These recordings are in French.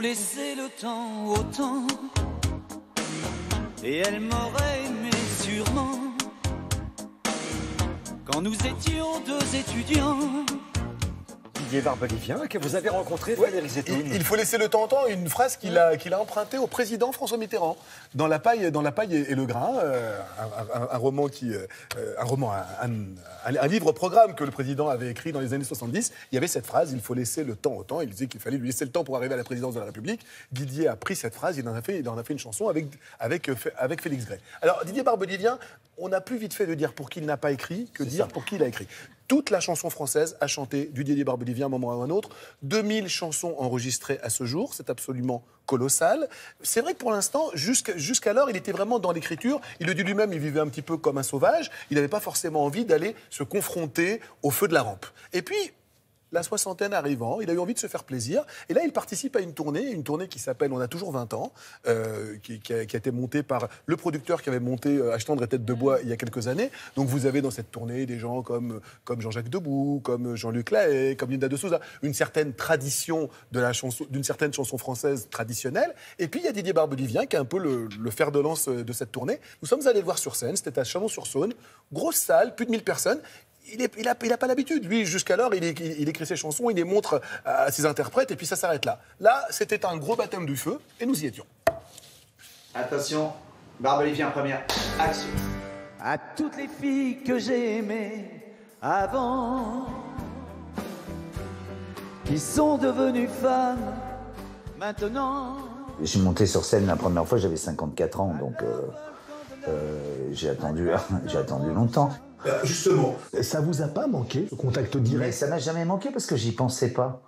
laisser le temps au temps. Et elle m'aurait aimé sûrement. Quand nous étions deux étudiants. Didier Barbelivien, que vous avez rencontré, Valérie Zetoun. Il faut laisser le temps au temps, une phrase qu'il a empruntée au président François Mitterrand. Dans La paille et le grain, un livre-programme que le président avait écrit dans les années 70. Il y avait cette phrase, il faut laisser le temps au temps. Il disait qu'il fallait lui laisser le temps pour arriver à la présidence de la République. Didier a pris cette phrase, il en a fait une chanson avec Félix Gray. Alors Didier Barbelivien, on a plus vite fait de dire pour qui il n'a pas écrit que dire pour qui il a écrit. Toute la chanson française a chanté du Didier Barbelivien à un moment ou à un autre. 2000 chansons enregistrées à ce jour, c'est absolument colossal. C'est vrai que pour l'instant, jusqu'alors, il était vraiment dans l'écriture. Il le dit lui-même, il vivait un petit peu comme un sauvage. Il n'avait pas forcément envie d'aller se confronter au feu de la rampe. Et puis, la soixantaine arrivant, il a eu envie de se faire plaisir. Et là, il participe à une tournée qui s'appelle On a toujours 20 ans, qui a été montée par le producteur qui avait monté H. Tendre et Tête de Bois il y a quelques années. Donc vous avez dans cette tournée des gens comme Jean-Jacques Debout, comme Jean-Luc Lahaye, comme Linda de Souza, une certaine tradition d'une certaine chanson française traditionnelle. Et puis il y a Didier Barbelivien qui est un peu le fer de lance de cette tournée. Nous sommes allés le voir sur scène, c'était à Chalon-sur-Saône, grosse salle, plus de 1000 personnes. Il a pas l'habitude. Lui, jusqu'alors, il écrit ses chansons, il les montre à ses interprètes, et puis ça s'arrête là. Là, c'était un gros baptême du feu, et nous y étions. Attention, Barbelivien, première action. À toutes les filles que j'ai aimées avant, qui sont devenues femmes maintenant. Je suis monté sur scène la première fois, j'avais 54 ans, donc j'ai attendu longtemps. Justement, ça vous a pas manqué, ce contact direct? Mais ça m'a jamais manqué parce que j'y pensais pas.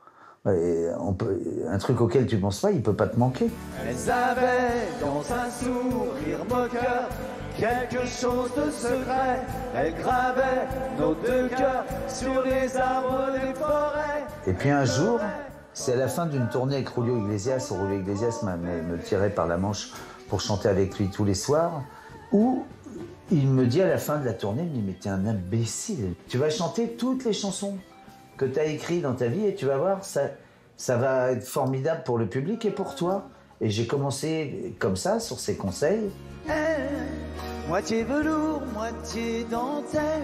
Un truc auquel tu penses pas, il peut pas te manquer. Elles avaient dans un sourire moqueur quelque chose de secret. Elles gravaient nos deux cœurs sur les arbres des forêts. Et puis un jour, c'est à la fin d'une tournée avec Julio Iglesias. Julio Iglesias me tirait par la manche pour chanter avec lui tous les soirs, où il me dit à la fin de la tournée, il me dit, mais t'es un imbécile. Tu vas chanter toutes les chansons que t'as écrites dans ta vie et tu vas voir, ça va être formidable pour le public et pour toi. Et j'ai commencé comme ça, sur ses conseils. Moitié velours, moitié dentelle,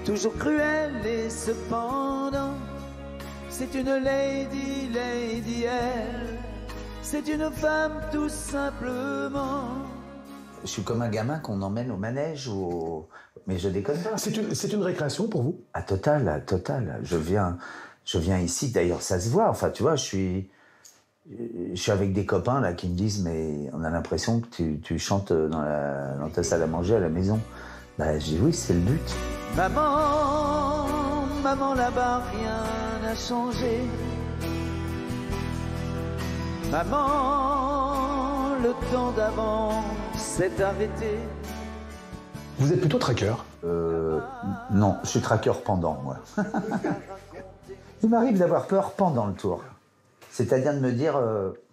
toujours cruelle et cependant, c'est une lady, elle, c'est une femme tout simplement. Je suis comme un gamin qu'on emmène au manège mais je déconne pas. C'est une récréation pour vous? Ah, total. Je viens ici, d'ailleurs, ça se voit. Enfin, tu vois, je suis avec des copains là qui me disent, mais on a l'impression que tu chantes dans ta salle à manger à la maison. Bah, je dis oui, c'est le but. Maman, là-bas, rien n'a changé. Maman, le temps d'avant s'est arrêté. Vous êtes plutôt tracker? Non, je suis tracker pendant, moi. Il m'arrive d'avoir peur pendant le tour. C'est-à-dire de me dire,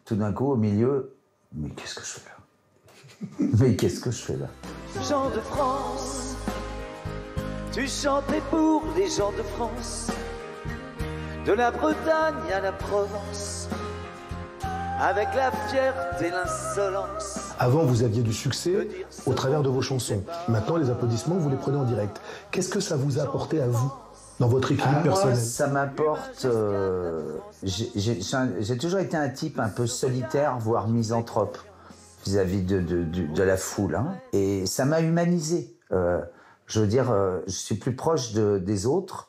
tout d'un coup, au milieu, mais qu'est-ce que je fais là? Mais qu'est-ce que je fais là? Gens de France, tu chantais pour les gens de France, de la Bretagne à la Provence, avec la fierté et l'insolence. Avant, vous aviez du succès au travers de vos chansons. Maintenant, les applaudissements, vous les prenez en direct. Qu'est-ce que ça vous a apporté à vous, dans votre équilibre personnel? Moi, ça m'apporte... j'ai toujours été un type un peu solitaire, voire misanthrope, vis-à-vis de la foule. Hein. Et ça m'a humanisé. Je veux dire, je suis plus proche des autres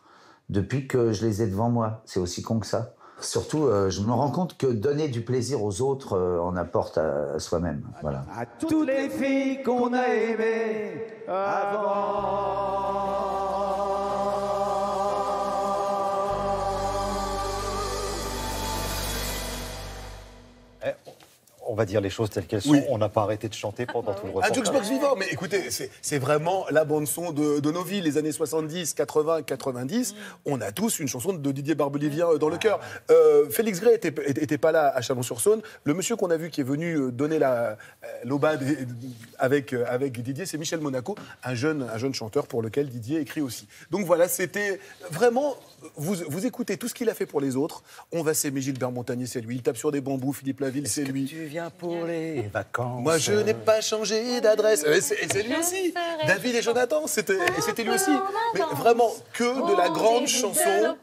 depuis que je les ai devant moi. C'est aussi con que ça. Surtout, je me rends compte que donner du plaisir aux autres en apporte à soi-même. Voilà. À toutes les filles qu'on a aimées avant. On va dire les choses telles qu'elles sont. Oui. On n'a pas arrêté de chanter pendant tout le reportage. Un jukebox vivant, mais écoutez, c'est vraiment la bande-son de nos vies, les années 70, 80, 90. On a tous une chanson de Didier Barbelivien dans le cœur. Félix Gray était pas là à Chalon-sur-Saône. Le monsieur qu'on a vu qui est venu donner l'aubade avec Didier, c'est Michel Monaco, un jeune chanteur pour lequel Didier écrit aussi. Donc voilà, c'était vraiment... Vous écoutez tout ce qu'il a fait pour les autres. On va s'aimer, Gilbert Montagnier, c'est lui. Il tape sur des bambous, Philippe Laville, c'est lui. Tu viens pour les vacances. Moi, je n'ai pas changé d'adresse. Et c'est lui aussi. David et Jonathan, c'était lui aussi. Mais vraiment, que de la grande chanson.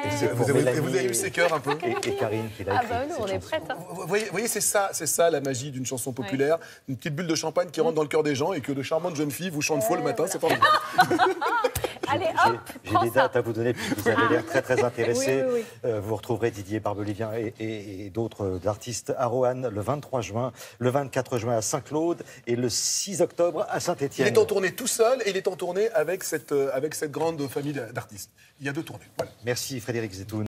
Et c'est pour Vous Mélanie avez eu ces cœurs un peu. et Karine qui l'a Ah écrit. bah nous, on cette est chanson. prêtes. Hein. Vous voyez, c'est ça la magie d'une chanson populaire. Une petite bulle de champagne qui rentre dans le cœur des gens et que de charmantes jeunes filles vous chantent faux le matin, c'est formidable. Allez, hop, J'ai prends des ça. dates à vous donner, puisque vous avez l'air très intéressés. Oui. Vous retrouverez Didier Barbelivien et d'autres artistes à Roanne le 23 juin, le 24 juin à Saint-Claude et le 6 octobre à Il Saint-Étienne. est en tournée tout seul et il est en tournée avec cette grande famille d'artistes. Il y a 2 tournées. Voilà. Merci Frédéric Zetoun.